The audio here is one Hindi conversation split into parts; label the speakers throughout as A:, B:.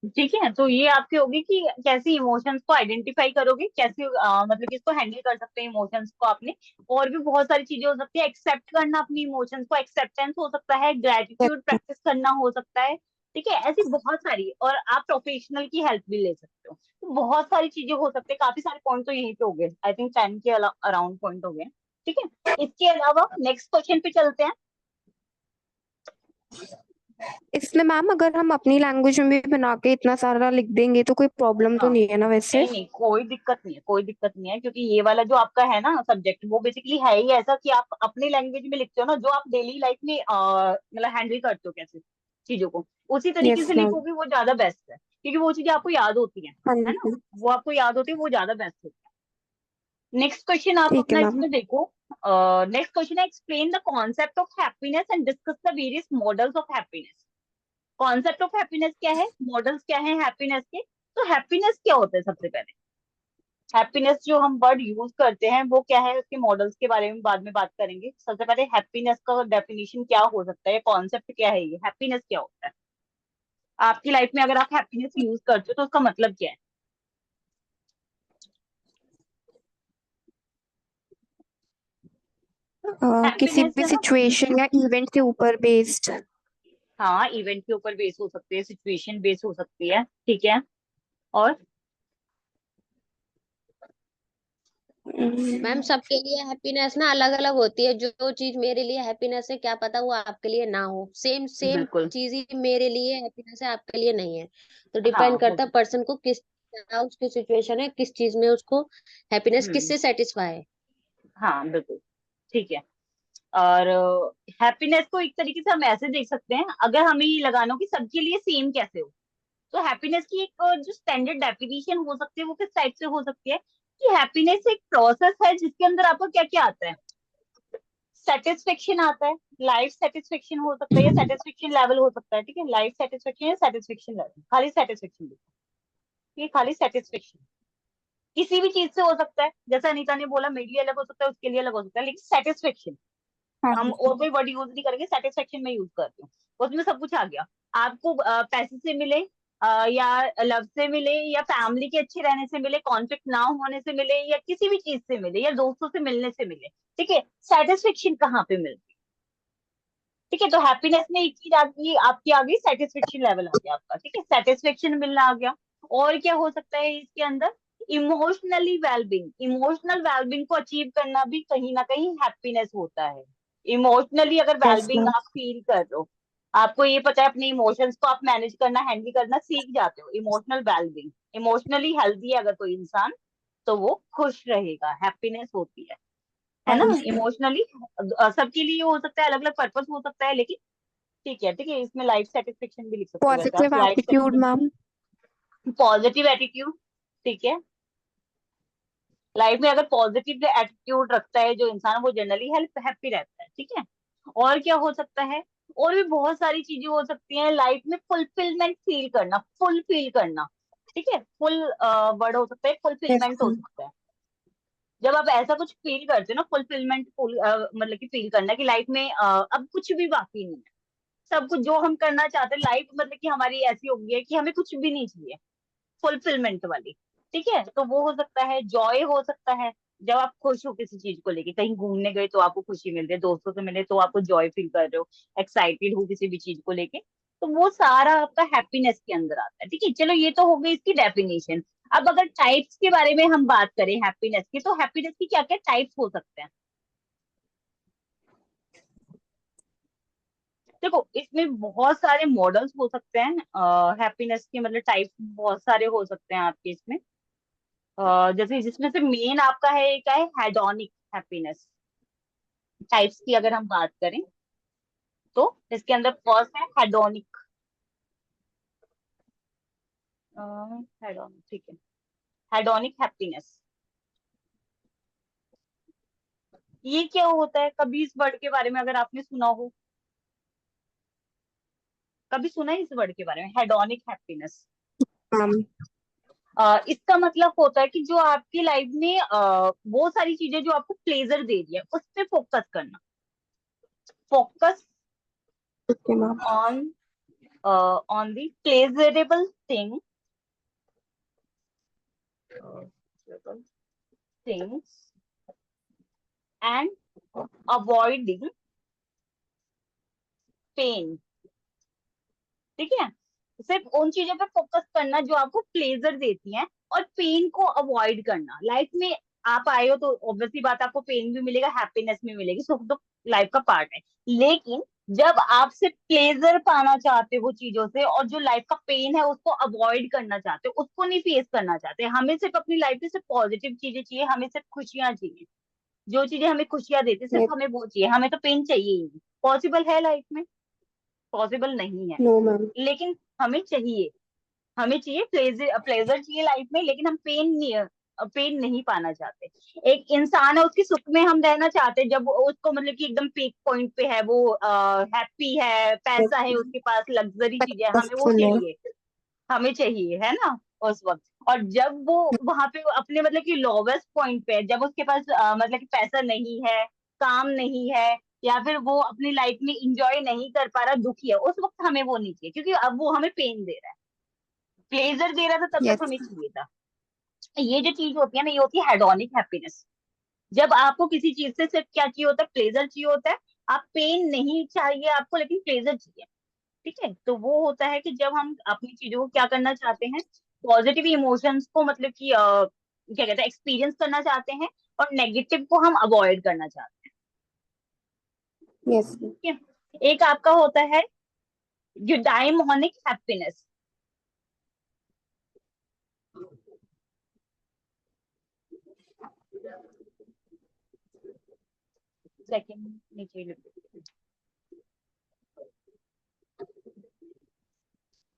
A: ठीक है, तो ये आपकी होगी कि कैसे इमोशंस को आइडेंटिफाई करोगे, कैसे मतलब कि इसको हैंडल कर सकते हैं इमोशंस को आपने। और भी बहुत सारी चीजें हो सकती है, एक्सेप्ट करना अपनी इमोशंस को, एक्सेप्टेंस हो सकता है, ग्रेटिट्यूड प्रैक्टिस करना हो सकता है। ठीक है, ऐसी बहुत सारी, और आप प्रोफेशनल की हेल्प भी ले सकते हो। तो बहुत सारी चीजें हो सकती है, काफी सारे पॉइंट तो यहीं पे हो गए, आई थिंक 10 के अराउंड पॉइंट हो गए। ठीक है, इसके अलावा नेक्स्ट क्वेश्चन पे चलते हैं।
B: इसमें मैम अगर हम अपनी लैंग्वेज में भी बना के इतना सारा लिख देंगे तो कोई प्रॉब्लम तो
A: हाँ,
B: नहीं है ना वैसे?
A: नहीं नहीं, कोई दिक्कत नहीं है, कोई दिक्कत नहीं है, क्योंकि ये वाला जो आपका है ना सब्जेक्ट, वो बेसिकली है ही ऐसा कि आप अपनी लैंग्वेज में लिखते हो ना, जो आप डेली लाइफ में मतलब हैंडल करते हो कैसे चीजों को, उसी तरीके
B: यस
A: से
B: मैम।
A: लिखोगे, वो ज्यादा बेस्ट है, क्योंकि वो चीजें आपको याद होती
B: हाँ
A: है ना,
B: जी।
A: वो आपको याद होती है, वो ज्यादा बेस्ट होती है। नेक्स्ट क्वेश्चन आप
B: ठीक है
A: अपना
B: मैम।
A: इसमें देखो। नेक्स्ट क्वेश्चन है, explain the concept of happiness and discuss the various models of happiness. Concept of happiness क्या है, मॉडल्स क्या है हैप्पीनेस के। तो हैप्पीनेस क्या होता है सबसे पहले, हैप्पीनेस जो हम वर्ड यूज करते हैं वो क्या है, उसके मॉडल्स के बारे में बाद में बात करेंगे। सबसे पहले हैप्पीनेस का डेफिनेशन क्या हो सकता है, कॉन्सेप्ट क्या है, ये हैप्पीनेस क्या होता है आपकी लाइफ में, अगर आप हैप्पीनेस यूज करते हो तो उसका मतलब क्या है।
B: किसी
A: हैप्पीनेस
B: भी
A: है ना,
B: सिचुएशन या इवेंट के ऊपर बेस्ड।
A: हाँ, इवेंट के ऊपर बेस हो सकती है, सिचुएशन बेस हो सकती है, ठीक है। और
C: मैम सबके लिए हैप्पीनेस ना अलग अलग होती है, जो चीज मेरे लिए हैप्पीनेस है क्या पता वो आपके लिए ना हो, सेम सेम
A: बिल्कुल,
C: चीज ही मेरे लिए हैप्पीनेस है आपके लिए नहीं है। तो
A: हाँ
C: डिपेंड
A: हो
C: करता है
A: सकता
C: पर्सन को किस क्या उसकी सिचुएशन है, किस चीज में उसको हैप्पीनेस
A: है।
C: किससे सेटिस्फाई है।
A: हाँ बिल्कुल, ठीक है। और हैप्पीनेस को एक तरीके से हम ऐसे देख सकते हैं, अगर हमें ये लगाना हो कि सबके लिए सेम कैसे हो, तो हैप्पीनेस की एक जो स्टैंडर्ड डेफिनेशन हो सकती है वो किस टाइप से हो सकती है, कि हैप्पीनेस एक प्रोसेस है जिसके अंदर आपको क्या क्या आता है, सेटिस्फेक्शन आता है, लाइफ सेटिस्फेक्शन हो सकता है, या सेटिस्फेक्शन लेवल हो सकता है। ठीक है, लाइफ सेटिस्फेक्शन या सेटिस्फेक्शन लेवल, खाली सेटिस्फेक्शन, ये खाली सेटिस्फेक्शन किसी भी चीज से हो सकता है, जैसा अनीता ने बोला मेरे लिए अलग हो सकता है, उसके लिए अलग हो सकता है, लेकिन सेटिस्फेक्शन
B: हाँ
A: हम
B: जी।
A: और कोई वर्ड यूज नहीं करेंगे, सेटिस्फेक्शन में यूज करते हो, उसमें सब कुछ आ गया। आपको पैसे से मिले, या लव से मिले, या फैमिली के अच्छे रहने से मिले, कॉन्फ्लिक्ट ना होने से मिले, या किसी भी चीज से मिले, या दोस्तों से मिलने से मिले, ठीक है, सेटिस्फेक्शन कहाँ पे मिलती है। ठीक है, तो हैप्पीनेस में एक चीज आपकी आपकी आ गई, सेटिस्फेक्शन लेवल आ गया आपका, ठीक है, सेटिस्फेक्शन मिलना आ गया। और क्या हो सकता है इसके अंदर, इमोशनली वेलबींग, इमोशनल वेलबींग को अचीव करना भी कहीं ना कहीं हैप्पीनेस होता है। इमोशनली अगर
B: यस
A: वेलबींग
B: मैम।
A: आप फील कर रहे हो, आपको ये पता है अपने इमोशंस को आप मैनेज करना, हैंडल करना सीख जाते हो, इमोशनल वेलबींग, इमोशनली हेल्दी है अगर कोई इंसान, तो वो खुश रहेगा, हैप्पीनेस होती है
B: हाँ
A: ना
B: जी।
A: इमोशनली। सबके लिए हो सकता है, अलग अलग पर्पस हो सकता है, लेकिन ठीक है, ठीक है, इसमें लाइफ सेटिस्फेक्शन भी लिख सकते हो वैसे आप,
B: positive
A: life
B: attitude
A: satisfaction,
B: ma'am.
A: Positive attitude, ठीक है। लाइफ में अगर पॉजिटिव एटीट्यूड रखता है जो इंसान, वो जनरली हेल्प हैप्पी रहता है, ठीक है। और क्या हो सकता है, और भी बहुत सारी चीजें हो सकती हैं लाइफ में, फुलफिलमेंट फील करना, फुल फील करना, ठीक है, फुल वर्ड हो सकता है,
B: यस
A: फुलफिलमेंट हो
B: मैम।
A: सकता है। जब आप ऐसा कुछ फील करते हो ना, फुलफिलमेंट, फुल मतलब कि फील करना कि लाइफ में अब कुछ भी बाकी नहीं है, सब कुछ जो हम करना चाहते हैं, लाइफ मतलब कि हमारी ऐसी हो गई है कि हमें कुछ भी नहीं चाहिए, फुलफिलमेंट वाली। ठीक है, तो वो हो सकता है, जॉय हो सकता है, जब आप खुश हो किसी चीज को लेके, कहीं घूमने गए तो आपको खुशी मिल रही है, दोस्तों से मिले तो आपको जॉय फील कर रहे हो, एक्साइटेड हो किसी भी चीज को लेके, तो वो सारा आपका हैप्पीनेस के अंदर आता है। ठीक है, चलो ये तो हो गई इसकी डेफिनेशन। अब अगर टाइप्स के बारे में हम बात करें हैप्पीनेस की, तो हैप्पीनेस की क्या क्या टाइप्स हो सकते हैं। देखो, इसमें बहुत सारे मॉडल्स हो सकते हैं हैप्पीनेस के, मतलब टाइप बहुत सारे हो सकते हैं आपके इसमें। जैसे जिसमें से मेन आपका है एक है हेडोनिक हैप्पीनेस, टाइप्स की अगर हम बात करें, तो इसके अंदर फर्स्ट है हेडोनिक, हेडोनिक, ठीक है, हेडोनिक हैप्पीनेस। ये क्या होता है, कभी इस वर्ड के बारे में अगर आपने सुना हो, कभी सुना है इस वर्ड के बारे में, हेडोनिक हैप्पीनेस।
B: मैम।
A: इसका मतलब होता है कि जो आपकी लाइफ में वो सारी चीजें जो आपको प्लेजर दे रही है, उस पे फोकस करना, focus
B: okay ma'am.
A: On on the pleasurable things and avoiding pain. ठीक है, सिर्फ उन चीजों पे फोकस करना जो आपको प्लेजर देती हैं, और पेन को अवॉइड करना। लाइफ में आप आए हो तो ऑब्वियसली बात, आपको पेन भी मिलेगा, हैप्पीनेस भी मिलेगी, सुख दुख लाइफ का पार्ट है। लेकिन जब आप सिर्फ प्लेजर पाना चाहते हो चीजों से, और जो लाइफ का पेन है उसको अवॉइड करना चाहते हो, उसको नहीं फेस करना चाहते, हमें सिर्फ अपनी लाइफ में सिर्फ पॉजिटिव चीजें चाहिए, हमें सिर्फ खुशियां चाहिए, जो चीजें हमें खुशियां देती सिर्फ
B: Yes.
A: हमें वो चाहिए, हमें तो पेन चाहिए ही नहीं। पॉसिबल है लाइफ में? पॉसिबल नहीं है।
B: No, ma'am.
A: लेकिन हमें चाहिए, हमें चाहिए प्लेजर, प्लेजर चाहिए लाइफ में, लेकिन हम पेन नहीं पाना चाहते। एक इंसान है, उसके सुख में हम रहना चाहते हैं, जब उसको मतलब कि एकदम पीक पॉइंट पे है, वो हैप्पी है, पैसा है उसके पास, लग्जरी चीजें, हमें वो
B: सक्सेसफुल है।
A: चाहिए, हमें चाहिए, है ना, उस वक्त। और जब वो वहां पे अपने मतलब कि लोवेस्ट पॉइंट पे है, जब उसके पास मतलब कि पैसा नहीं है, काम नहीं है, या फिर वो अपनी लाइफ में इंजॉय नहीं कर पा रहा, दुखी है, उस वक्त हमें वो नहीं चाहिए, क्योंकि अब वो हमें पेन दे रहा है। प्लेजर दे रहा था तब तक
B: यस।
A: हमें चाहिए था। ये जो चीज होती है ना, ये होती है हेडोनिक हैप्पीनेस। जब आपको किसी चीज से सिर्फ क्या चाहिए होता है, प्लेजर चाहिए होता है। आप पेन नहीं चाहिए आपको, लेकिन प्लेजर चाहिए। ठीक है, तो वो होता है कि जब हम अपनी चीजों को क्या करना चाहते हैं, पॉजिटिव इमोशंस को मतलब कि क्या कहते हैं, एक्सपीरियंस करना चाहते हैं, और नेगेटिव को हम अवॉइड करना चाहते
B: यस।
A: हैं। ठीक है, एक आपका होता है यूडाइमोनिक हैप्पीनेस। सेकंड नीचे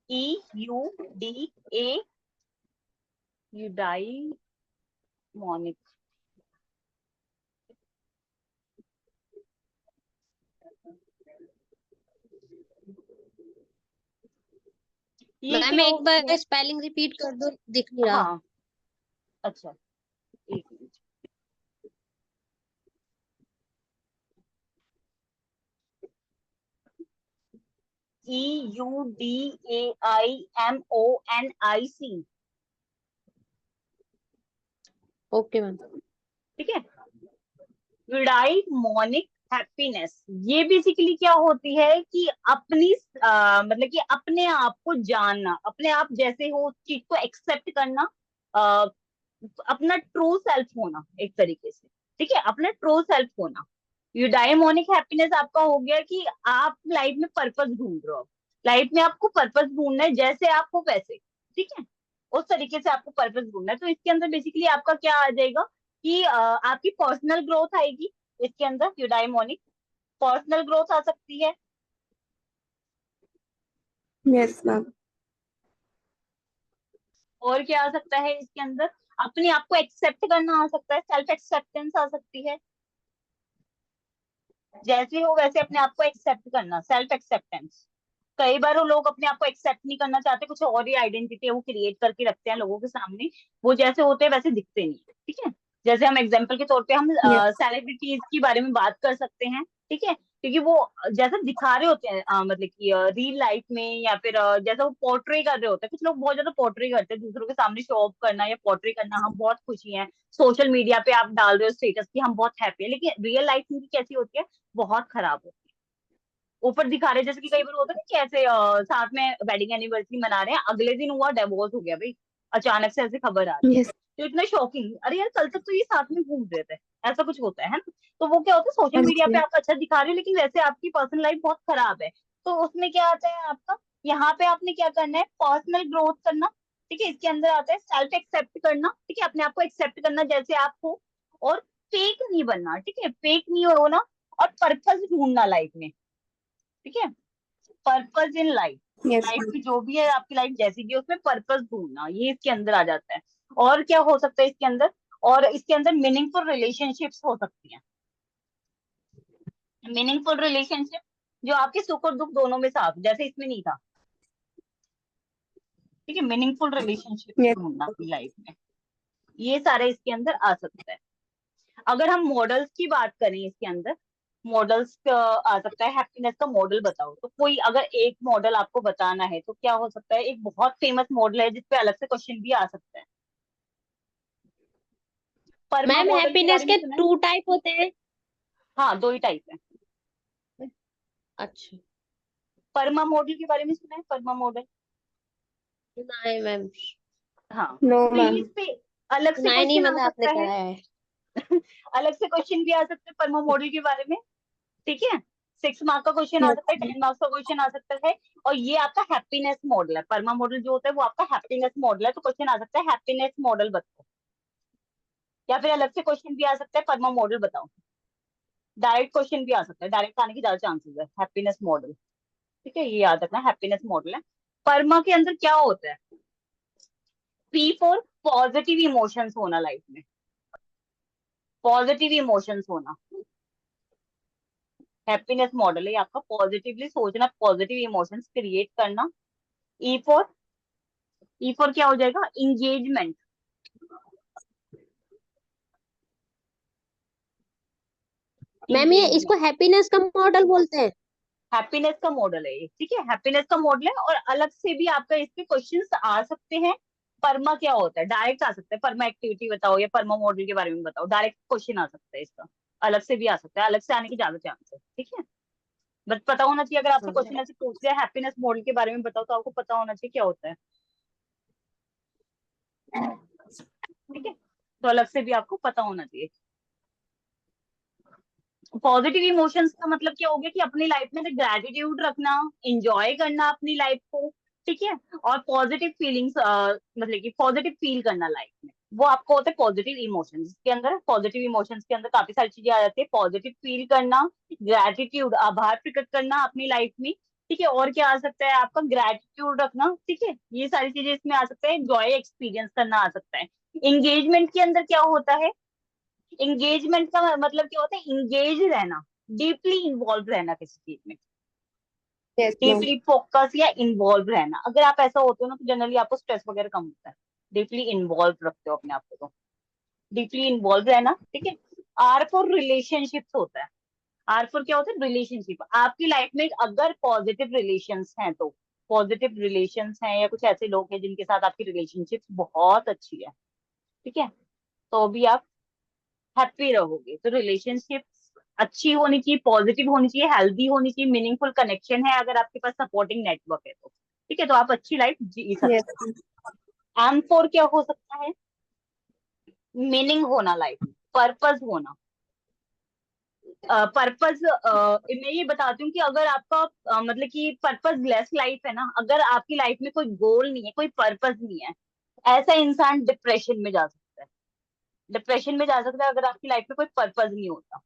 A: EUDA, यूडाइमोनिक। ये
C: मैम
A: क्या
C: एक
A: होती
C: बार
A: है?
C: स्पेलिंग रिपीट कर दो, दिख नहीं रहा।
A: हाँ, अच्छा, एक मिनट। EUDAIMONIC।
C: Okay ma'am.
A: ठीक है, यूडाइमोनिक हैप्पीनेस। ये बेसिकली क्या होती है कि अपनी मतलब कि अपने आप को जानना, अपने आप जैसे हो उस चीज को एक्सेप्ट करना, अ, अपना ट्रू सेल्फ होना एक तरीके से। ठीक है, अपना ट्रू सेल्फ होना। यूडाइमोनिक हैप्पीनेस आपका हो गया कि आप लाइफ में पर्पस ढूंढ रहे हो। लाइफ में आपको पर्पस ढूंढना है, जैसे आप हो वैसे। ठीक है, उस तरीके से आपको पर्पस ढूंढना है। तो इसके अंदर बेसिकली आपका क्या आ जाएगा कि आपकी पर्सनल ग्रोथ आएगी। इसके अंदर यूडाइमोनिक पर्सनल ग्रोथ आ सकती है।
B: Yes ma'am.
A: और क्या आ सकता है इसके अंदर? अपने आप को एक्सेप्ट करना आ सकता है, सेल्फ एक्सेप्टेंस आ सकती है। जैसे हो वैसे अपने आप को एक्सेप्ट करना, सेल्फ एक्सेप्टेंस। कई बार वो लोग अपने आप को एक्सेप्ट नहीं करना चाहते, कुछ और ही आइडेंटिटी है वो क्रिएट करके रखते हैं लोगों के सामने। वो जैसे होते हैं वैसे दिखते नहीं। ठीक है, जैसे हम एग्जाम्पल के तौर पे हम
B: यस।
A: सेलिब्रिटीज के बारे में बात कर सकते हैं। ठीक है, क्योंकि वो जैसा दिखा रहे होते हैं मतलब कि रियल लाइफ में, या फिर जैसा वो पोर्ट्रे कर रहे होते हैं, कुछ लोग बहुत ज्यादा पोर्ट्रे करते हैं, दूसरों के सामने शो ऑफ करना या पोर्ट्रे करना, हम बहुत खुशी हैं, सोशल मीडिया पे आप डाल रहे हो स्टेटस की हम बहुत हैप्पी है, लेकिन रियल लाइफ में कैसी होती है? बहुत खराब होती है। ऊपर दिखा रहे हैं, जैसे कि कई बार होता है ना कि ऐसे साथ में वेडिंग एनिवर्सरी मना रहे हैं, अगले दिन हुआ डिवोर्स हो गया भाई, अचानक से ऐसे खबर आ रही है।
B: यस।
A: तो इतना शॉकिंग, अरे यार कल तक तो ये साथ में घूम रहे थे, ऐसा कुछ होता है ना। तो वो क्या होता है, सोशल
B: हाँ
A: मीडिया पे
B: जी।
A: आप अच्छा दिखा रहे हो, लेकिन वैसे आपकी पर्सनल लाइफ बहुत खराब है। तो उसमें क्या आता है आपका, यहाँ पे आपने क्या करना है, पर्सनल ग्रोथ करना। ठीक है, इसके अंदर आता है सेल्फ एक्सेप्ट करना। ठीक है, अपने आप को एक्सेप्ट करना जैसे आप हो, और फेक नहीं बनना। ठीक है, फेक नहीं होना, और पर्पस ढूंढना लाइफ में। ठीक है, purpose in life,
B: yes
A: life
B: ma'am.
A: की जो भी है आपकी लाइफ जैसी भी है, उसमें पर्पस ढूंढना, ये इसके अंदर आ जाता है। और क्या हो सकता है इसके अंदर? और इसके अंदर मीनिंगफुल रिलेशनशिप्स हो सकती हैं। मीनिंगफुल रिलेशनशिप जो आपके सुख और दुख दोनों में साथ, जैसे इसमें नहीं था। ठीक है, मीनिंगफुल रिलेशनशिप
B: यस।
A: ढूंढना अपनी लाइफ में, ये सारे इसके अंदर आ सकता है। अगर हम मॉडल्स की बात करें इसके अंदर, मॉडल्स आ सकता है, हैप्पीनेस का मॉडल बताओ। तो कोई अगर एक मॉडल आपको बताना है तो क्या हो सकता है? एक बहुत फेमस मॉडल है जिसपे अलग से क्वेश्चन भी आ सकता है। परमा
C: मैम
A: मॉडल के
C: हैप्पीनेस
A: बारे में
C: के
A: सुना है?
C: 2 टाइप होते हैं?
A: हाँ, दो ही टाइप है।
C: अच्छा।
A: परमा मॉडल के बारे में सुना है? PERMA model.
C: नहीं मैम,
A: हाँ,
B: नो
A: तो ये
B: मैम।
A: इस पे अलग से
C: सुना ही नहीं,
A: क्वेश्चन आ
C: मतलब आपने
A: सकता है।
C: कराया है।
A: अलग से क्वेश्चन भी आ सकता है परमा मॉडल के बारे में। ठीक है, 6 मार्क का क्वेश्चन आ
B: यस
A: सकता है, 10 मार्क्स का क्वेश्चन आ सकता है। और ये आपका हैप्पीनेस मॉडल है। परमा मॉडल जो होता है वो आपका हैप्पीनेस मॉडल है। तो क्वेश्चन आ सकता है हैप्पीनेस मॉडल बताओ, या फिर अलग से क्वेश्चन भी आ सकता है परमा मॉडल बताओ। डायरेक्ट क्वेश्चन भी आ सकता है, डायरेक्ट आने की ज्यादा चांसेस है। हैप्पीनेस मॉडल, ठीक है, ये याद रखना, हैप्पीनेस मॉडल है। परमा के अंदर क्या होता है? पी फॉर पॉजिटिव इमोशंस होना लाइफ में, पॉजिटिव इमोशंस होना। हैप्पीनेस मॉडल है आपका, पॉजिटिवली सोचना, पॉजिटिव इमोशंस क्रिएट करना। ई फॉर, ई फॉर क्या हो जाएगा? इंगेजमेंट।
C: मैम ये इसको
A: इंगेजमेंट
C: हैप्पीनेस का मॉडल बोलते हैं?
A: हैप्पीनेस का मॉडल है ये, ठीक है, हैप्पीनेस का मॉडल है। और अलग से भी आपका इस पे क्वेश्चंस आ सकते हैं। परमा क्या होता है? डायरेक्ट आ सकता है, परमा एक्टिविटी बताओ या परमा मॉडल के बारे में बताओ, डायरेक्ट क्वेश्चन आ सकता है इसका। अलग से भी आ सकता है, अलग से आने की ज्यादा चांस है, ठीक है। बस पता होना चाहिए, अगर आपसे
C: हाँ।
A: क्वेश्चन ऐसे पूछ लिया हैप्पीनेस मॉडल के बारे में बताओ, तो आपको पता होना चाहिए क्या होता है, ठीक है। तो अलग से भी आपको पता होना चाहिए। पॉजिटिव इमोशंस का मतलब क्या हो गया कि अपनी लाइफ में ग्रेटिट्यूड रखना, इंजॉय करना अपनी लाइफ को, ठीक है। और पॉजिटिव फीलिंग्स, मतलब कि पॉजिटिव फील करना लाइफ में, वो आपको होता है पॉजिटिव इमोशंस के अंदर। पॉजिटिव इमोशंस के अंदर काफी सारी चीजें आ जाती है। पॉजिटिव फील करना, ग्रेटिट्यूड, आभार प्रकट करना अपनी लाइफ में, ठीक है। और क्या आ सकता है आपका? ग्रेटिट्यूड रखना, ठीक है, ये सारी चीजें इसमें आ सकता है। जॉय एक्सपीरियंस करना आ सकता है। एंगेजमेंट के अंदर क्या होता है? एंगेजमेंट का मतलब क्या होता है? इंगेज रहना, डीपली इन्वॉल्व रहना किसी चीज में,
B: यस मैम।
A: डीपली फोकस या इन्वॉल्व रहना। अगर आप ऐसा होते हो ना तो जनरली आपको स्ट्रेस वगैरह कम होता है। डीपली इन्वॉल्व रखते हो अपने आप को, तो डीपली इन्वॉल्व रहना, ठीक है। आर फॉर रिलेशनशिप्स होता है। आर फॉर क्या होता है? रिलेशनशिप। आपकी लाइफ में अगर पॉजिटिव रिलेशंस हैं तो, पॉजिटिव रिलेशंस हैं या कुछ ऐसे लोग हैं जिनके साथ आपकी रिलेशनशिप बहुत अच्छी है, ठीक है, तो भी आप हैप्पी रहोगे। तो रिलेशनशिप अच्छी होनी चाहिए, पॉजिटिव होनी चाहिए, हेल्दी होनी चाहिए, मीनिंगफुल कनेक्शन है, अगर आपके पास सपोर्टिंग नेटवर्क है तो, ठीक है, तो आप अच्छी लाइफ जी सकते
B: यस
A: हो। एम फोर क्या हो सकता है? मीनिंग होना लाइफ में, पर्पस होना। पर्पस, मैं ये बताती हूँ कि अगर आपका मतलब कि पर्पस लेस लाइफ है ना, अगर आपकी लाइफ में कोई गोल नहीं है, कोई पर्पस नहीं है, ऐसा इंसान डिप्रेशन में जा सकता है। डिप्रेशन में जा सकता है अगर आपकी लाइफ में कोई पर्पस नहीं होता,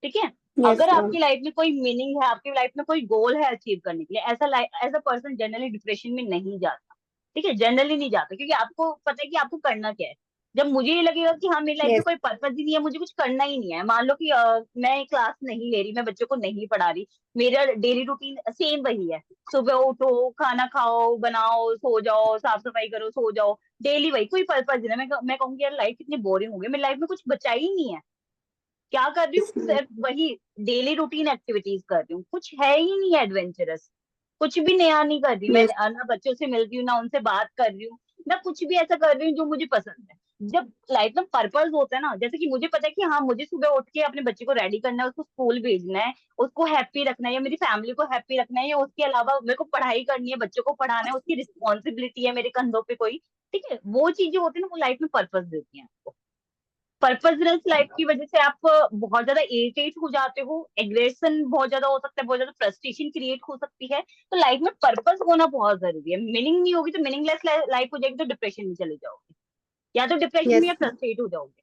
A: ठीक है।
B: यस
A: अगर
B: मैम।
A: आपकी लाइफ में कोई मीनिंग है, आपकी लाइफ में कोई गोल है अचीव करने के लिए, ऐसा ऐसा पर्सन जनरली डिप्रेशन में नहीं जाता, ठीक है, जनरली नहीं जाता, क्योंकि आपको पता है कि आपको करना क्या है। जब मुझे ये लगेगा कि हाँ मेरी लाइफ में
B: यस
A: कोई पर्पस ही नहीं है, मुझे कुछ करना ही नहीं है, मान लो कि मैं क्लास नहीं ले रही, मैं बच्चों को नहीं पढ़ा रही, मेरा डेली रूटीन सेम वही है, सुबह उठो, खाना खाओ, बनाओ, सो जाओ, साफ सफाई करो, सो जाओ, डेली वही, कोई पर्पस नहीं है। मैं कहूंगी यार लाइफ कितनी बोरिंग हो गई, मेरी लाइफ में कुछ बचा ही नहीं है, क्या कर रही हूँ? सिर्फ वही डेली रूटीन एक्टिविटीज कर रही हूँ, कुछ है ही नहीं एडवेंचरस, कुछ भी नया नहीं कर रही मैं,
B: यस
A: ना बच्चों से मिल रही हूँ, ना उनसे बात कर रही हूँ, ना कुछ भी ऐसा कर रही हूँ जो मुझे पसंद है। जब लाइफ में पर्पस होता है ना, जैसे कि मुझे पता है कि हाँ मुझे सुबह उठ के अपने बच्चे को रेडी करना है, उसको स्कूल भेजना है, उसको हैप्पी रखना है, या मेरी फैमिली को हैप्पी रखना है, या उसके अलावा मेरे को पढ़ाई करनी है, बच्चों को पढ़ाना है, उसकी रिस्पॉन्सिबिलिटी है मेरे कंधों पे कोई, ठीक है, वो चीजें होती है ना, वो लाइफ में पर्पस देती हैं। पर्पसलेस लाइफ की वजह से आप बहुत ज्यादा इरिटेट हो जाते हो, एग्रेशन बहुत ज्यादा हो सकता है, बहुत ज्यादा फ्रस्ट्रेशन क्रिएट हो सकती है। तो लाइफ में पर्पस होना बहुत जरूरी है। मीनिंग नहीं होगी तो मीनिंगलेस लाइफ हो जाएगी, तो डिप्रेशन में चले जाओगे, या तो डिप्रेशन में
B: यस
A: या फ्रस्ट्रेट हो जाओगे।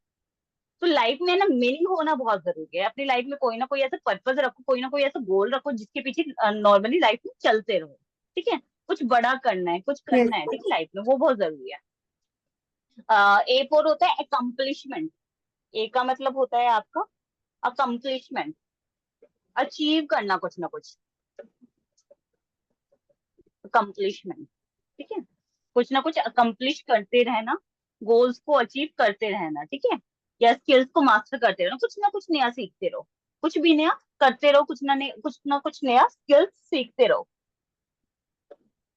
A: तो लाइफ में ना मीनिंग होना बहुत जरूरी है। अपनी लाइफ में कोई ना कोई ऐसा पर्पस रखो, कोई ना कोई ऐसा गोल रखो जिसके पीछे नॉर्मली लाइफ में चलते रहो, ठीक है। कुछ बड़ा करना है, कुछ
B: यस
A: करना है, ठीक है, लाइफ में वो बहुत जरूरी है। ए फोर होता है अकम्पलिशमेंट। ए का मतलब होता है आपका अकम्पलिशमेंट, अचीव करना कुछ ना कुछ, अकम्पलिशमेंट, ठीक है, कुछ ना कुछ अकम्पलिश करते रहना, गोल्स को अचीव करते रहना, ठीक है, या स्किल्स को मास्टर करते रहना, कुछ ना कुछ नया सीखते रहो, कुछ भी नया करते रहो, कुछ ना कुछ नया स्किल्स सीखते रहो।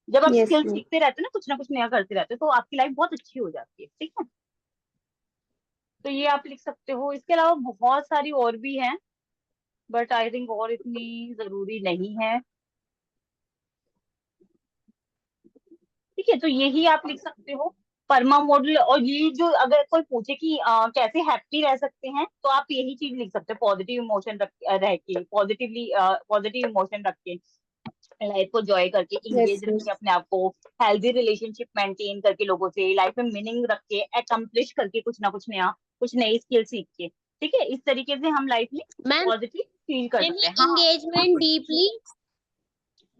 A: जब आप
B: यस
A: स्किल
B: मैम।
A: सीखते रहते हो ना, कुछ ना कुछ नया करते रहते हो, तो आपकी लाइफ बहुत अच्छी हो जाती है। ठीक है, तो ये आप लिख सकते हो। इसके अलावा बहुत सारी और भी हैं, बट आई थिंक और इतनी जरूरी नहीं है। ठीक है, तो यही आप लिख सकते हो परमा मॉडल। और ये जो अगर कोई पूछे कि कैसे हैप्पी रह सकते हैं, तो आप यही चीज लिख सकते हो, पॉजिटिव इमोशन रह के, पॉजिटिव इमोशन रख के, लाइफ को जॉय करके,
B: यस
A: इंगेज रख
B: मैम।
A: के अपने आप को, हेल्दी रिलेशनशिप मेंटेन करके लोगों से, लाइफ में मीनिंग रख के, अकम्प्लिश करके कुछ ना कुछ नया, कुछ नई स्किल सीख के। ठीक है, इस तरीके से हम लाइफ में
C: मैम
A: पॉजिटिव फील कर
C: मैम
A: सकते
C: ये
A: हैं। हाँ,
C: इंगेजमेंट डीपली,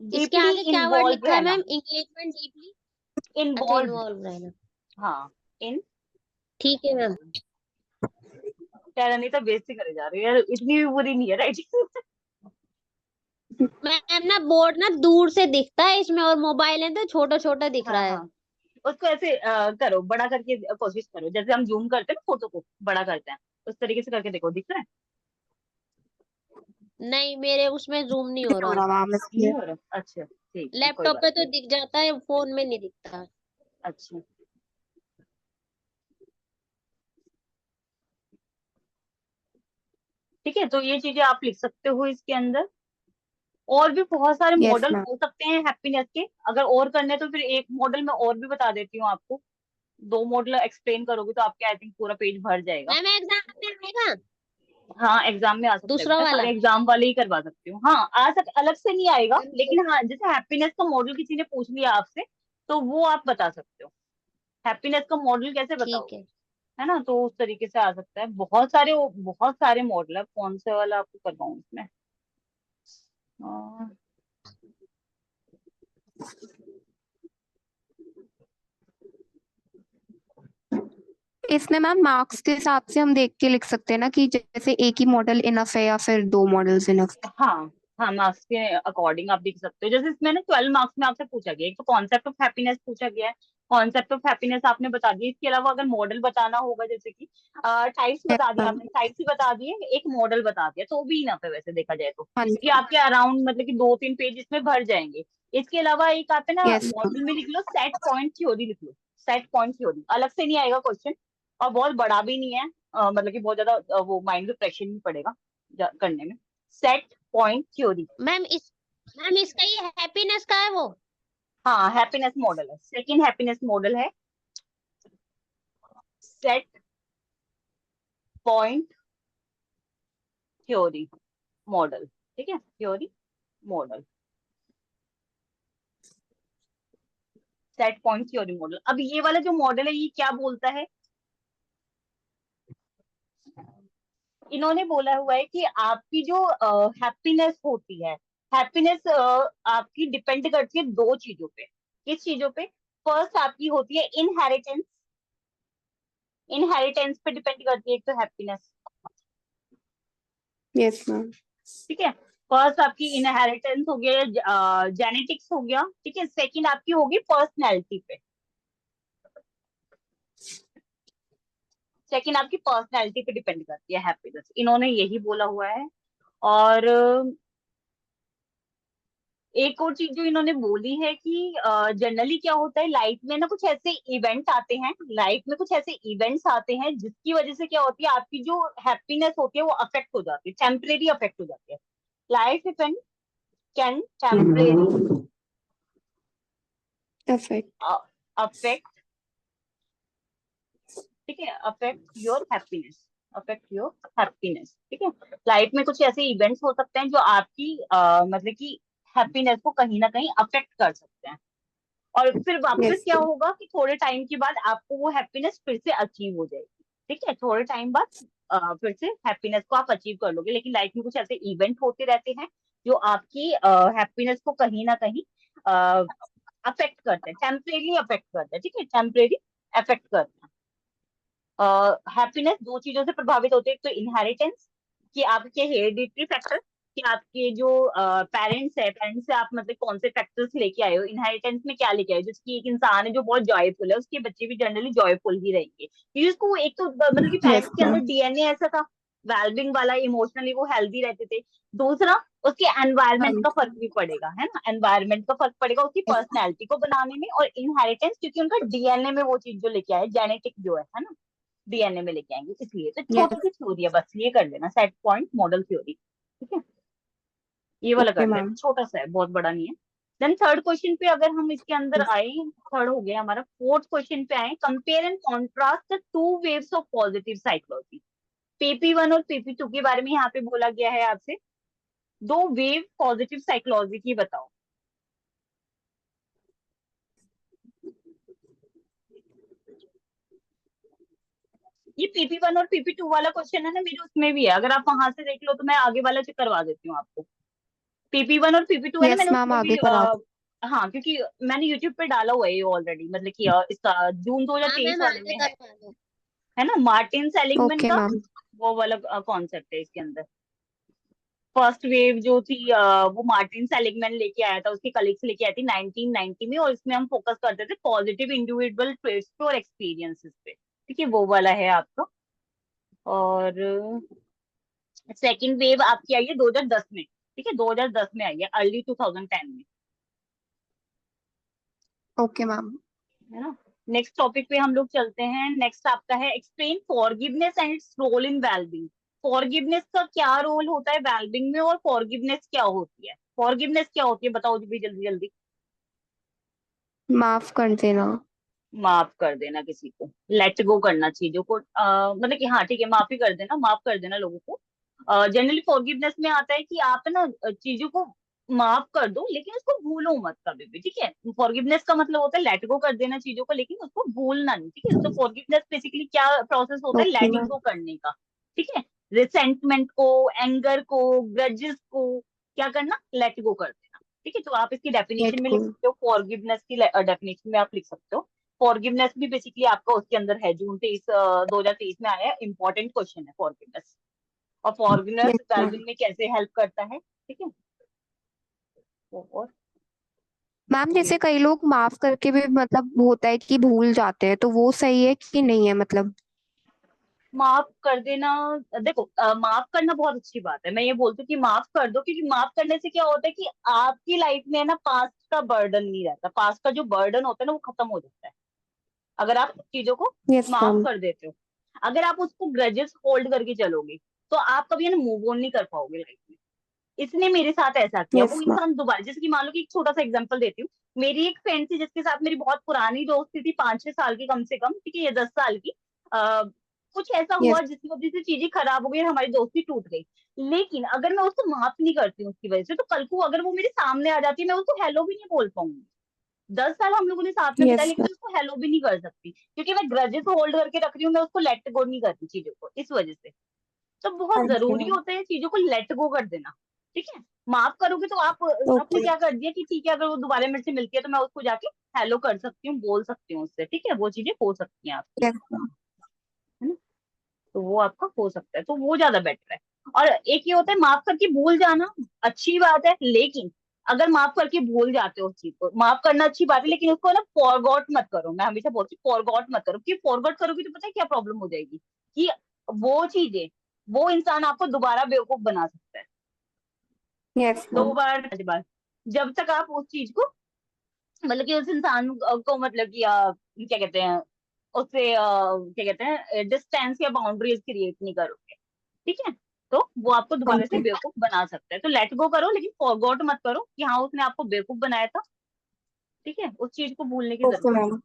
C: इसके
A: डीपली
C: आगे क्या वर्ड
A: इन्वॉल्व
C: लिखा है
A: रहना,
C: मैम? इंगेजमेंट डीपली, अच्छा
A: इन्वॉल्व।
C: इन्वॉल्व रहना।
A: हाँ, इन
C: ठीक है मैम।
A: यार नहीं तो बेइज्जती करे जा रही है यार, इतनी भी बुरी नहीं है राइटिंग।
C: मैम ना बोर्ड ना दूर से दिखता है इसमें, और मोबाइल है तो छोटा छोटा दिख रहा
A: हाँ
C: है।
A: हाँ, उसको ऐसे करो, बड़ा करके कोशिश करो, जैसे हम जूम करते हैं ना फोटो को, बड़ा करते हैं, उस तरीके से करके देखो, दिख रहा है?
C: नहीं मेरे उसमें जूम नहीं हो
B: हो
C: रहा।
B: रहा मैम
A: नहीं
B: इसलिए।
A: हो रहा? अच्छा ठीक है, कोई
C: लैपटॉप
A: बात
C: पे तो
A: नहीं।
C: दिख जाता है, फोन में नहीं दिखता।
A: अच्छा, ठीक है, तो ये चीजें आप लिख सकते हो इसके अंदर। और भी बहुत सारे
B: यस
A: मॉडल
B: मैम।
A: हो सकते हैं हैप्पीनेस के। अगर और करने हैं तो फिर एक मॉडल मैं और भी बता देती हूँ आपको। दो मॉडल एक्सप्लेन करोगे तो आपके आई थिंक पूरा पेज भर जाएगा।
C: मैम एग्जाम में आएगा
A: हाँ, एग्जाम में आ सकता है,
C: दूसरा
A: मैं
C: वाला?
A: सारे एग्जाम वाले ही करवा सकती हूँ। हाँ, अलग से नहीं आएगा,
C: मैम
A: लेकिन हाँ, जैसे हैप्पीनेस का मॉडल किसी ने पूछ लिया आपसे, तो वो आप बता सकते हो। हैप्पीनेस का मॉडल कैसे
C: ठीक
A: बताओगे,
C: है।
A: है ना? तो उस तरीके से आ सकता है। बहुत सारे मॉडल है, कौन से वाला आपको करवाऊँ इसमें? अ,
B: इसमें मैम मार्क्स के हिसाब से हम देख के लिख सकते हैं ना कि जैसे एक ही मॉडल इनफ है या फिर दो मॉडल्स इनफ।
A: हाँ हाँ, मार्क्स के अकॉर्डिंग आप लिख सकते हो। जैसे इसमें ना 12 मार्क्स में आपसे पूछा गया है, एक तो कॉन्सेप्ट ऑफ हैप्पीनेस पूछा गया है। कॉन्सेप्ट ऑफ हैप्पीनेस आपने बता दिया, इसके अलावा अगर मॉडल बताना होगा, जैसे कि टाइप्स
B: यस
A: बता दिया
B: मैम।
A: आपने, टाइप्स ही बता दिए, एक मॉडल बता दिया, तो भी इनफ है वैसे देखा जाए तो,
B: हाँ
A: क्योंकि
B: जी।
A: आपके अराउंड मतलब कि 2-3 पेज इसमें भर जाएंगे। इसके अलावा एक आप है ना
B: यस मैम।
A: मॉडल में लिख लो, सेट पॉइंट थ्योरी लिख लो। सेट पॉइंट थ्योरी अलग से नहीं आएगा क्वेश्चन, और बहुत बड़ा भी नहीं है, मतलब कि बहुत ज्यादा वो माइंड पे प्रेशर नहीं पड़ेगा करने में। Set point theory.
C: मैम इसका ये हैप्पीनेस का है वो?
A: हाँ, हैप्पीनेस मॉडल है, सेकंड हैप्पीनेस मॉडल है, सेट पॉइंट थ्योरी मॉडल। ठीक है, theory model, set point theory model. अब ये वाला जो मॉडल है, ये क्या बोलता है? इन्होंने बोला हुआ है कि आपकी जो हैप्पीनेस होती है, हैप्पीनेस आपकी डिपेंड करती है दो चीजों पे। किस चीजों पे? फर्स्ट आपकी होती है इनहेरिटेंस, इनहेरिटेंस पे डिपेंड करती है एक तो हैप्पीनेस।
B: Yes ma'am.
A: ठीक है, फर्स्ट आपकी इनहेरिटेंस हो गया, जेनेटिक्स हो गया। ठीक है, सेकंड आपकी होगी पर्सनैलिटी पे, सेकंड आपकी पर्सनैलिटी पे डिपेंड करती है हैप्पीनेस, इन्होंने यही बोला हुआ है। और एक और चीज जो इन्होंने बोली है कि जनरली क्या होता है लाइफ में ना, कुछ ऐसे इवेंट आते हैं, लाइफ में कुछ ऐसे इवेंट्स आते हैं जिसकी वजह से क्या होती है, आपकी जो हैप्पीनेस होती है वो अफेक्ट हो जाती है, टेम्परेरी अफेक्ट हो जाती है। Life event can temporary
B: perfect.
A: Affect, ठीक है, affect your happiness, affect your happiness. ठीक है, लाइफ में कुछ ऐसे इवेंट्स हो सकते हैं जो आपकी मतलब कि हैप्पीनेस को कहीं ना कहीं अफेक्ट कर सकते हैं, और फिर वापस
B: यस
A: क्या
B: मैम।
A: होगा कि थोड़े टाइम के बाद आपको वो हैप्पीनेस फिर से अचीव हो जाएगी। ठीक है, थोड़े टाइम बाद फिर से हैप्पीनेस को आप अचीव कर लोगे, लेकिन लाइफ में कुछ ऐसे इवेंट होते रहते हैं जो आपकी हैप्पीनेस को कहीं ना कहीं अफेक्ट करते हैं, टेम्परेरी अफेक्ट करते हैं। ठीक है, टेम्परेरी अफेक्ट करते हैं। हैप्पीनेस दो चीजों से प्रभावित होते हैं, एक तो इनहेरिटेंस, कि आपके हेरिडिटरी फैक्टर, कि आपके जो पेरेंट्स है, पेरेंट्स से आप मतलब कौन से फैक्टर्स लेके आए हो, इनहेरिटेंस में क्या लेके आए हो। जैसे कि एक इंसान है जो बहुत जॉयफुल है, उसके बच्चे भी जनरली जॉयफुल ही रहेंगे, क्योंकि उसको एक तो मतलब कि
B: यस
A: पेरेंट्स के अंदर
B: मैम।
A: डीएनए ऐसा था वेलबिंग वाला, इमोशनली वो हेल्दी रहते थे। दूसरा, उसके
B: हाँ
A: एनवायरनमेंट का फर्क
B: जी।
A: भी पड़ेगा, है ना, एनवायरनमेंट का फर्क पड़ेगा उसकी
B: Yes,
A: पर्सनैलिटी को बनाने में, और इनहेरिटेंस, क्योंकि उनका डीएनए में वो चीज जो लेके आए, जेनेटिक जो है ना, डीएनए में लेके आएंगे, इसलिए तो छोटी
B: yes.
A: सी थ्योरी है, बस ये कर लेना, सेट पॉइंट मॉडल थ्योरी, ठीक है, ये वाला
B: Okay,
A: कर लेना,
B: मैम.
A: छोटा सा है, बहुत बड़ा नहीं है। देन थर्ड क्वेश्चन पे अगर हम इसके अंदर
B: Yes.
A: आए, थर्ड हो गया हमारा, फोर्थ क्वेश्चन पे आए, compare and contrast the two waves of positive psychology. PP 1 और पीपी 2 के बारे में यहाँ पे बोला गया है आपसे, दो वेव पॉजिटिव साइकोलॉजी की बताओ। ये पीपी 1 और पीपी 2 वाला क्वेश्चन है ना, मेरे उसमें भी है, अगर आप वहां से देख लो तो मैं आगे वाला चेक करवा देती हूँ आपको। पीपी 1 और पीपी 2 है ना,
B: Yes,
A: मैंने
B: मैम,
A: उसमें
B: आगे
A: भी
B: करा दो.
A: हाँ, क्योंकि मैंने यूट्यूब पे डाला हुआ है ये ऑलरेडी, मतलब कि इसका जून
C: हाँ
A: 2023
C: मैम,
A: वाले
C: आगे
A: में
C: करवा दो।
A: है ना, मार्टिन सेलिगमैन
B: Okay,
A: का
B: मैम.
A: वो वाला कॉन्सेप्ट है इसके अंदर। फर्स्ट वेव जो थी वो मार्टिन सेलिगमैन लेके आया था, उसकी कलीग्स लेके आई थी 1990 में, और इसमें हम फोकस करते थे पॉजिटिव इंडिविजुअल ट्रेट्स पे और एक्सपीरियंसेस पे, ठीक है, वो वाला है आपका। और सेकंड वेव आपकी आई है 2010 में, ठीक है, 2010 में आई है, अर्ली 2010 में,
B: Okay, मैम.
A: है ना। नेक्स्ट टॉपिक पे हम लोग चलते हैं, नेक्स्ट आपका है explain forgiveness and its role in wellbeing. Forgiveness का क्या रोल होता है वेलबींग में, और फॉरगिवनेस क्या होती है, फॉरगिवनेस क्या होती है बताओ जी, जल्दी जल्दी।
B: माफ कर देना.
A: माफ कर देना किसी को, लेट गो करना चीजों को, मतलब कि हाँ ठीक है, माफी कर देना, माफ कर देना लोगों को। जनरली फॉरगिवनेस में आता है कि आप ना चीजों को माफ कर दो, लेकिन उसको भूलो मत कभी भी, ठीक है। फॉरगिवनेस का मतलब होता है लेट गो कर देना चीजों को, लेकिन उसको भूलना नहीं, ठीक है। तो फॉरगिवनेस बेसिकली क्या प्रोसेस होता है,
B: Okay,
A: लेटिंग
B: मैम.
A: गो करने का, ठीक है। रिसेंटमेंट को, एंगर को, ग्रजेस को क्या करना, लेट गो कर देना, ठीक है। तो आप इसकी डेफिनेशन
B: Let
A: में लिख
B: go.
A: सकते हो, फॉरगिवनेस की डेफिनेशन में आप लिख सकते हो। फॉरगिवनेस भी बेसिकली आपका उसके अंदर है, जून 2023 में आया है, इंपॉर्टेंट क्वेश्चन है फॉरगिवनेस। और फॉरगिवनेस
B: Yes, मैम.
A: वेलबींग में कैसे हेल्प करता है, ठीक है। और
B: मैम, जैसे कई लोग माफ करके भी मतलब होता है कि भूल जाते हैं, तो वो सही है कि नहीं है मतलब?
A: माफ कर देना, देखो माफ करना बहुत अच्छी बात है, मैं ये बोलती हूँ कि माफ कर दो, क्योंकि माफ करने से क्या होता है कि आपकी लाइफ में ना पास्ट का बर्डन नहीं रहता, पास्ट का जो बर्डन होता है ना वो खत्म हो जाता है, अगर आप चीजों को
B: Yes,
A: माफ
B: मैम.
A: कर देते हो। अगर आप उसको ग्रजेस होल्ड करके चलोगे तो आप कभी ना मूव ऑन नहीं कर पाओगे लाइफ में। इसने मेरे साथ ऐसा किया, वो
B: Yes, मैम.
A: इंसान दोबारा, जैसे कि मान लो कि एक छोटा सा एग्जांपल देती हूँ। मेरी एक फ्रेंड थी जिसके साथ मेरी बहुत पुरानी दोस्ती थी, 5-6 साल की कम से कम, ठीक है, या 10 साल की। कुछ ऐसा
B: Yes.
A: हुआ जिसकी वजह से चीजें खराब हो गई और हमारी दोस्ती टूट गई। लेकिन अगर मैं उसको माफ नहीं करती हूँ उसकी वजह से, तो कल को अगर वो मेरे सामने आ जाती है, मैं उसको हेलो भी नहीं बोल पाऊंगी। 10 साल हम लोगों ने साथ में बिताया,
B: Yes,
A: लेकिन
B: मैम.
A: मैं उसको हेलो भी नहीं कर सकती, क्योंकि मैं ग्रजेस होल्ड करके रख रही हूँ, मैं उसको लेट गो नहीं करती चीजों को, इस वजह से। तो
B: हाँ
A: बहुत
B: जी,
A: जरूरी
B: मैम.
A: होता है चीजों को लेट गो कर देना, ठीक है। माफ करोगे तो आप आपने
B: Okay.
A: क्या कर दिया कि ठीक है, अगर वो दोबारा मेरे से मिलती है तो मैं उसको जाके हेलो कर सकती हूँ, बोल सकती हूँ उससे, ठीक है, वो चीजें हो सकती हैं आपकी,
B: Yes, मैम.
A: है ना। तो वो आपका हो सकता है, तो वो ज्यादा बेटर है। और एक ये होता है माफ करके भूल जाना, अच्छी बात है, लेकिन अगर माफ करके भूल जाते हो उस चीज को, माफ करना अच्छी बात है, लेकिन उसको ना फॉरगॉट मत करो, मैं हमेशा बोलती हूँ फॉरगॉट मत करो, क्योंकि फॉरगॉट करोगे तो पता है क्या प्रॉब्लम हो जाएगी, कि वो चीजें, वो इंसान आपको दोबारा बेवकूफ बना सकता है,
B: Yes,
A: दो
B: मैम.
A: बार 5 बार, जब तक आप उस चीज को, मतलब कि उस इंसान को, मतलब कि क्या कहते हैं, उससे क्या कहते हैं, डिस्टेंस या बाउंड्रीज क्रिएट नहीं करोगे, ठीक है। तो वो आपको
B: हाँ
A: दोबारा से
B: जी.
A: बेवकूफ बना सकता है, तो लेट गो करो, लेकिन फॉरगॉट मत करो कि हाँ उसने आपको बेवकूफ बनाया था, ठीक है, उस चीज को भूलने की
B: Okay,
A: जरूरत नहीं,
B: मैम.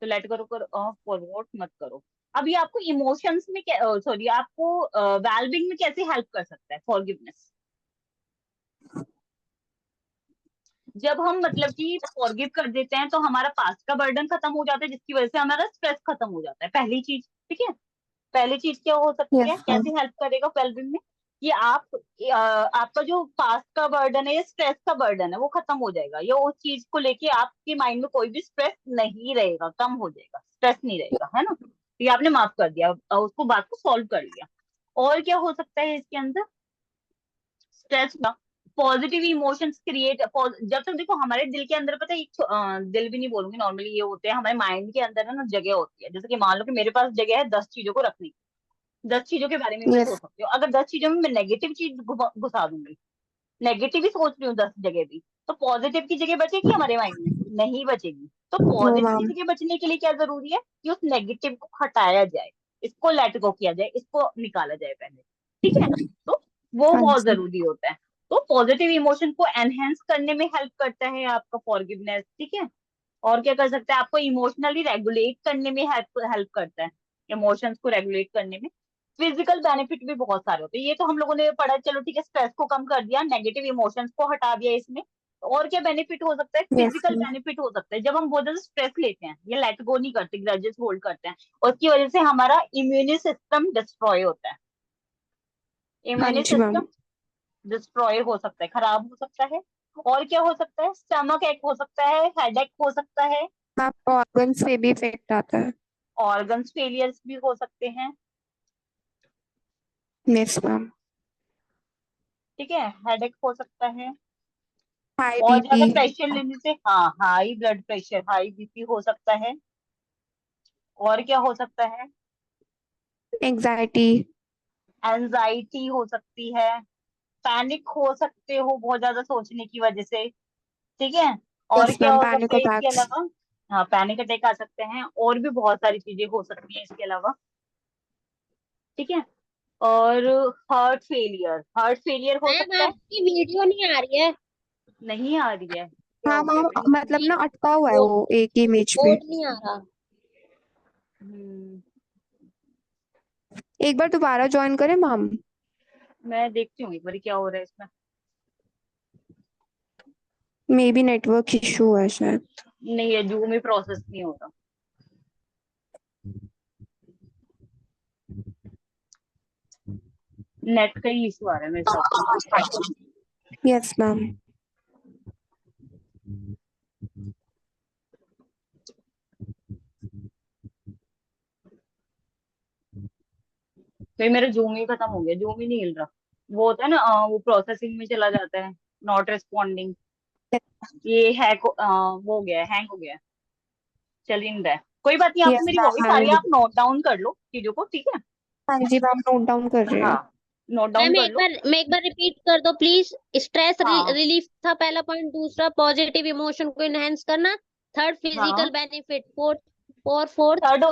A: तो लेट करो करो, फॉरगॉट मत करो। अब ये आपको इमोशंस में, सॉरी, आपको वेलबिंग में कैसे हेल्प कर सकता है फॉरगिवनेस। जब हम मतलब कि फॉरगिव कर देते हैं तो हमारा पास्ट का बर्डन खत्म हो जाता है, जिसकी वजह से हमारा स्ट्रेस खत्म हो जाता है, पहली चीज, ठीक है। पहली चीज क्या हो सकती है,
B: Yes,
A: कैसे
B: मैम.
A: हेल्प करेगा वेलबींग में, कि आप आपका जो पास्ट का बर्डन है या स्ट्रेस का बर्डन है वो खत्म हो जाएगा, या उस चीज को लेके आपके माइंड में कोई भी स्ट्रेस नहीं रहेगा, कम हो जाएगा, स्ट्रेस नहीं रहेगा, है ना। ये आपने माफ कर दिया, उसको बात को सॉल्व कर लिया। और क्या हो सकता है इसके अंदर, स्ट्रेस का, पॉजिटिव इमोशंस क्रिएट, जब तक देखो हमारे दिल के अंदर, पता है एक दिल भी नहीं बोलूंगी, नॉर्मली ये होते हैं हमारे माइंड के अंदर है ना, जगह होती है, जैसे कि मान लो कि मेरे पास जगह है 10 चीजों को रखने की, 10 चीजों के बारे में मैं
B: यस
A: सोच सकती हूँ। अगर 10 चीजों में मैं नेगेटिव चीज घुसा दूंगी, नेगेटिव ही सोच रही हूँ 10 जगह भी, तो पॉजिटिव की जगह बचेगी हमारे माइंड में? नहीं बचेगी। तो
B: नो
A: पॉजिटिव की
B: मैम।
A: जगह बचने के लिए क्या जरूरी है कि उस नेगेटिव को हटाया जाए, इसको लेट गो किया जाए, इसको निकाला जाए पहले, ठीक है? तो वो
B: हाँ
A: बहुत
B: जी।
A: जरूरी होता है। तो पॉजिटिव इमोशन को एनहेंस करने में हेल्प करता है आपका फॉरगिवनेस, ठीक है? और क्या कर सकता है, आपको इमोशनली रेगुलेट करने में हेल्प हेल्प करता है, इमोशंस को रेगुलेट करने में। फिजिकल बेनिफिट भी बहुत सारे होते हैं, ये तो हम लोगों ने पढ़ा, चलो ठीक है, स्ट्रेस को कम कर दिया, नेगेटिव इमोशंस को हटा दिया इसमें। और क्या बेनिफिट हो सकता है?
B: Yes
A: physical
B: ma'am.
A: बेनिफिट हो सकता है, जब हम बहुत ज्यादा स्ट्रेस लेते हैं या लेट गो नहीं करते, ग्रजेस होल्ड करते हैं, उसकी वजह से हमारा इम्यून सिस्टम डिस्ट्रॉय होता है,
B: हाँ
A: इम्यून
B: जी मैम।
A: सिस्टम डिस्ट्रॉय हो सकता है, खराब हो सकता है। और क्या हो सकता है? स्टमक एक हो सकता है, हेडेक हो सकता है,
B: मैम ऑर्गन्स पे भी इफेक्ट आता है।
A: ऑर्गन्स फेलियर्स भी हो सकते हैं,
B: यस मैम।
A: ठीक है, हेडेक हो सकता है।
B: हाई
A: और
B: बीपी।
A: ज्यादा प्रेशर लेने से, हाँ, high blood pressure, high BP हो सकता है। और क्या हो सकता है?
B: एंजाइटी।
A: एंजाइटी हो सकती है, पैनिक हो सकते हो बहुत ज्यादा सोचने की वजह से, ठीक है? और
B: यस
A: क्या
B: मैम
A: हो सकता
B: पैनिक
A: है इसके
B: अटैक्स।
A: अलावा? हाँ, पैनिक अटैक आ सकते हैं, और भी बहुत सारी चीजें हो सकती हैं इसके अलावा, ठीक है? और हार्ट फेलियर हो
C: मैम
A: सकता है।
C: आपकी वीडियो नहीं आ रही है।
A: नहीं आ रही है? क्या
B: हाँ
A: हो गया
B: मैम
A: भाई?
B: मतलब ना अटका हुआ है
C: वो
B: वो एक इमेज पे।
C: कोड नहीं आ रहा।
A: हम्म,
B: एक बार दोबारा ज्वाइन करें मैम।
A: मैं देखती हूँ एक बार क्या हो रहा है इसमें।
B: मे बी नेटवर्क इशू है शायद।
A: नहीं, है जूम ही प्रोसेस नहीं हो रहा, नेट का ही इशू आ रहा है मेरे हिसाब से।
B: Yes ma'am.
A: फिर मेरा जूम ही खत्म हो गया, जूम ही नहीं हिल रहा। वो होता है ना, वो प्रोसेसिंग में चला जाता है, नॉट रिस्पॉन्डिंग। ये वो हो गया, हैंग हो गया, चल ही नहीं रहा है। कोई बात नहीं, आप
B: यस
A: मेरी
B: मैम
A: वॉइस आ रही है,
B: मैंने।
A: आप नोट डाउन कर लो चीजों को, ठीक है?
B: हाँ जी मैम नोट डाउन कर रहे
A: हाँ,
B: हैं।
A: नोट डाउन
C: मैम
A: कर लो।
C: एक बार रिपीट कर दो प्लीज। स्ट्रेस
A: हाँ,
C: रिलीफ था पहला पॉइंट, दूसरा पॉजिटिव इमोशन को इनहेंस करना, थर्ड फिजिकल
A: हाँ।
C: Benefit, fourth.
A: थर्ड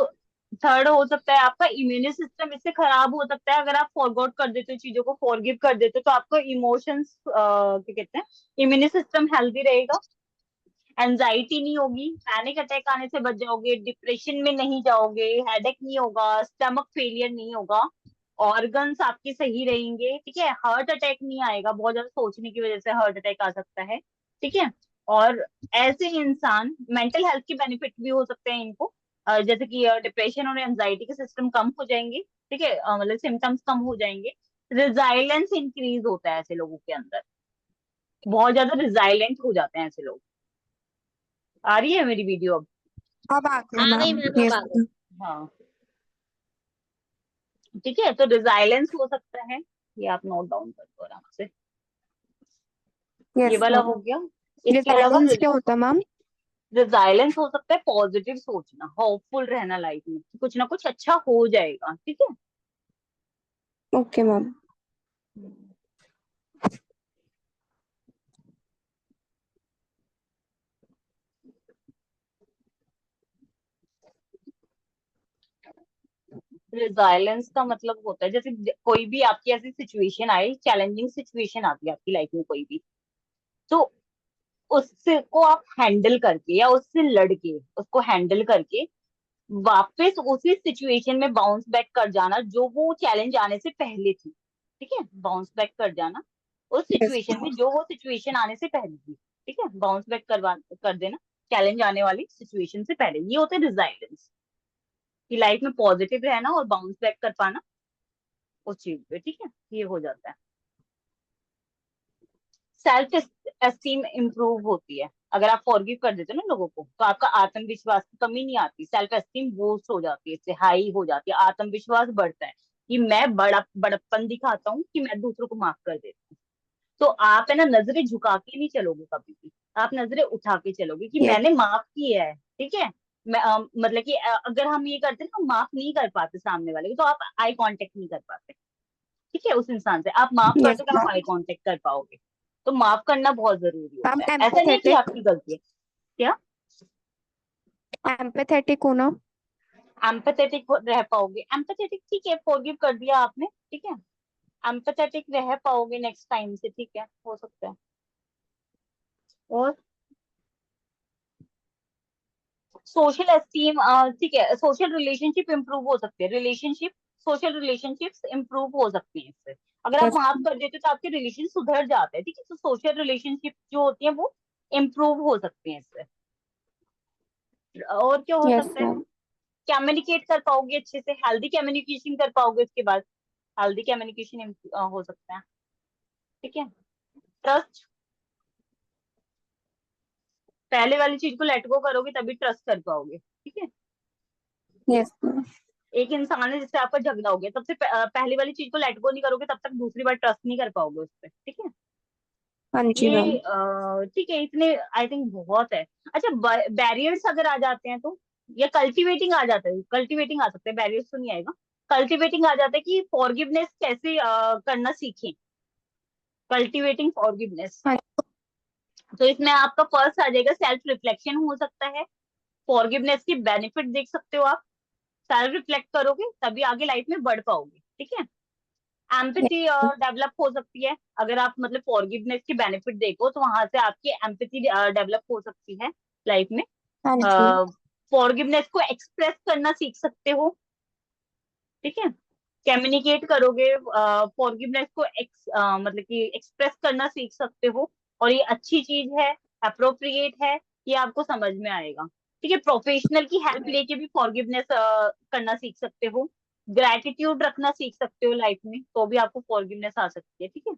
A: थर्ड हो सकता है आपका इम्यून सिस्टम, इससे खराब हो सकता है अगर आप फॉरगॉट कर देते हो चीजों को, फॉरगिव कर देते हो, तो आपको इमोशंस क्या कहते हैं, इम्यून सिस्टम हेल्दी रहेगा, एंजाइटी नहीं होगी, पैनिक अटैक आने से बच जाओगे, डिप्रेशन में नहीं जाओगे, हेडेक नहीं होगा, स्टमक फेलियर नहीं होगा, ऑर्गन्स आपके सही रहेंगे, ठीक है? हार्ट अटैक नहीं आएगा, बहुत ज्यादा सोचने की वजह से हार्ट अटैक आ सकता है, ठीक है? और ऐसे इंसान, मेंटल हेल्थ के बेनिफिट भी हो सकते हैं इनको, जैसे कि डिप्रेशन और एंजाइटी के सिस्टम कम हो जाएंगे, ठीक है? मतलब सिम्टम्स कम हो जाएंगे, रिजाइलेंस इंक्रीज होता है ऐसे लोगों के अंदर, बहुत ज्यादा रिजाइलेंट हो जाते हैं ऐसे लोग। आ रही है मेरी वीडियो अब?
B: अब आ गए
C: आ गई
B: मैम।
C: मैम, अब
B: यस
C: आ गई।
A: हाँ, ठीक है, तो रिजाइलेंस हो सकता है, ये आप नोट डाउन कर दो आराम से। ये
B: यस
A: वाला
B: मैम।
A: हो गया। इसके अलावा
B: रिजाइलेंस क्या होता है मैम?
A: रिजाइलेंस हो सकता है पॉजिटिव सोचना, होपफुल रहना लाइफ में कि कुछ ना कुछ अच्छा हो जाएगा, ठीक है?
B: Okay ma'am.
A: रिजाइलेंस का मतलब होता है जैसे कोई भी आपकी ऐसी सिचुएशन आए, चैलेंजिंग सिचुएशन आती है आपकी लाइफ में कोई भी, तो उससे को आप हैंडल करके या उससे लड़के उसको हैंडल करके वापस उसी सिचुएशन में बाउंस बैक कर जाना जो वो चैलेंज आने से पहले थी, ठीक है? बाउंस बैक कर जाना उस
B: यस
A: सिचुएशन में जो वो सिचुएशन आने से पहले थी, ठीक है? बाउंस बैक करवा कर देना चैलेंज आने वाली सिचुएशन से पहले, ये होता है रिजाइलेंस, कि लाइफ में पॉजिटिव रहना और बाउंस बैक कर पाना उस चीज पे, ठीक है? ये हो जाता है। सेल्फ एस्टीम इंप्रूव होती है अगर आप फॉरगिव कर देते हो ना लोगों को, तो आपका आत्मविश्वास की कमी नहीं आती, सेल्फ एस्टीम बूस्ट हो जाती है, इससे हाई हो जाती है, आत्मविश्वास बढ़ता है कि मैं बड़प्पन दिखाता हूँ, कि मैं दूसरों को माफ कर देता हूँ। तो आप है ना, नजरें झुका के नहीं चलोगे कभी भी, आप नजरें उठा के चलोगे कि
B: यस।
A: मैंने माफ किया है, ठीक है? मतलब कि अगर हम ये करते हैं ना, माफ नहीं कर पाते सामने वाले को, तो आप आई कांटेक्ट नहीं कर पाते। ठीक है, उस इंसान से आप माफ
B: यस
A: करते हो तो आप
B: मैम।
A: आई कांटेक्ट कर पाओगे। तो माफ करना बहुत जरूरी
B: मैम
A: होता है, ऐसा नहीं है कि
B: एम्पैथेटिक,
A: आपकी गलती है। क्या?
B: एम्पैथेटिक होना।
A: एम्पैथेटिक रह पाओगे, एम्पैथेटिक ठीक है, फॉरगिव कर दिया आपने, ठीक है, एम्पैथेटिक रह पाओगे नेक्स्ट टाइम से, ठीक है, हो सकता है। और सोशल एस्टीम, ठीक है, सोशल रिलेशनशिप इंप्रूव हो सकते हैं, रिलेशनशिप, सोशल रिलेशनशिप्स इंप्रूव हो सकती हैं इससे। अगर आप
B: यस।
A: माफ कर देते हो तो आपके रिलेशन सुधर जाते हैं, ठीक है, तो सोशल रिलेशनशिप जो होती है वो इम्प्रूव हो सकती हैं इससे। और क्या हो
B: यस
A: सकता है?
B: मैम।
A: कम्युनिकेट कर पाओगे अच्छे से, हेल्दी कम्युनिकेशन कर पाओगे उसके बाद, हेल्दी कम्युनिकेशन हो सकता है, ठीक है। ट्रस्ट, पहले वाली चीज को लेट गो करोगे तभी ट्रस्ट कर पाओगे, ठीक है।
B: Yes ma'am.
A: एक इंसान है जिससे आपका झगड़ा हो गया, तब से पहली वाली चीज को लेट गो नहीं करोगे, तब तक दूसरी बार ट्रस्ट नहीं कर पाओगे उस पर, ठीक है।
B: हाँ जी
A: ये
B: मैम।
A: ठीक है, इतने आई थिंक बहुत है। अच्छा, बैरियर्स अगर आ जाते हैं तो, या कल्टीवेटिंग आ जाता है, कल्टीवेटिंग आ सकते हैं, बैरियर्स तो नहीं आएगा। कल्टीवेटिंग आ जाता है कि फॉरगिवनेस कैसे करना सीखें, कल्टीवेटिंग फॉरगिवनेस।
B: हाँ।
A: तो इसमें आपका फर्स्ट आ जाएगा सेल्फ रिफ्लेक्शन, हो सकता है। फॉरगिवनेस की बेनिफिट देख सकते हो आप, सेल्फ रिफ्लेक्ट करोगे तभी आगे लाइफ में बढ़ पाओगे, ठीक है। एम्पैथी
B: yes,
A: डेवलप हो सकती है, अगर आप मतलब फॉरगिवनेस की बेनिफिट देखो तो वहां से आपकी एम्पैथी डेवलप हो सकती है लाइफ में।
B: हाँ जी।
A: फॉरगिवनेस को एक्सप्रेस करना सीख सकते हो, ठीक है, कम्युनिकेट करोगे, फॉरगिवनेस को मतलब कि एक्सप्रेस करना सीख सकते हो, और ये अच्छी चीज है, अप्रोप्रिएट है, ये आपको समझ में आएगा, ठीक है। प्रोफेशनल की हेल्प लेके भी फॉरगिवनेस करना सीख सकते हो, ग्रैटिट्यूड रखना सीख सकते हो लाइफ में, तो भी आपको फॉरगिवनेस आ सकती है, ठीक है।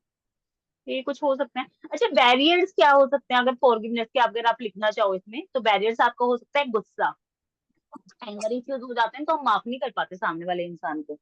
A: ये कुछ हो सकते हैं। अच्छा, बैरियर्स क्या हो सकते हैं अगर फॉरगिवनेस के, अगर आप लिखना चाहो इसमें, तो बैरियर्स आपका हो सकता है गुस्सा, एंगर इश्यूज हो जाते हैं तो हम माफ नहीं कर पाते सामने वाले इंसान को,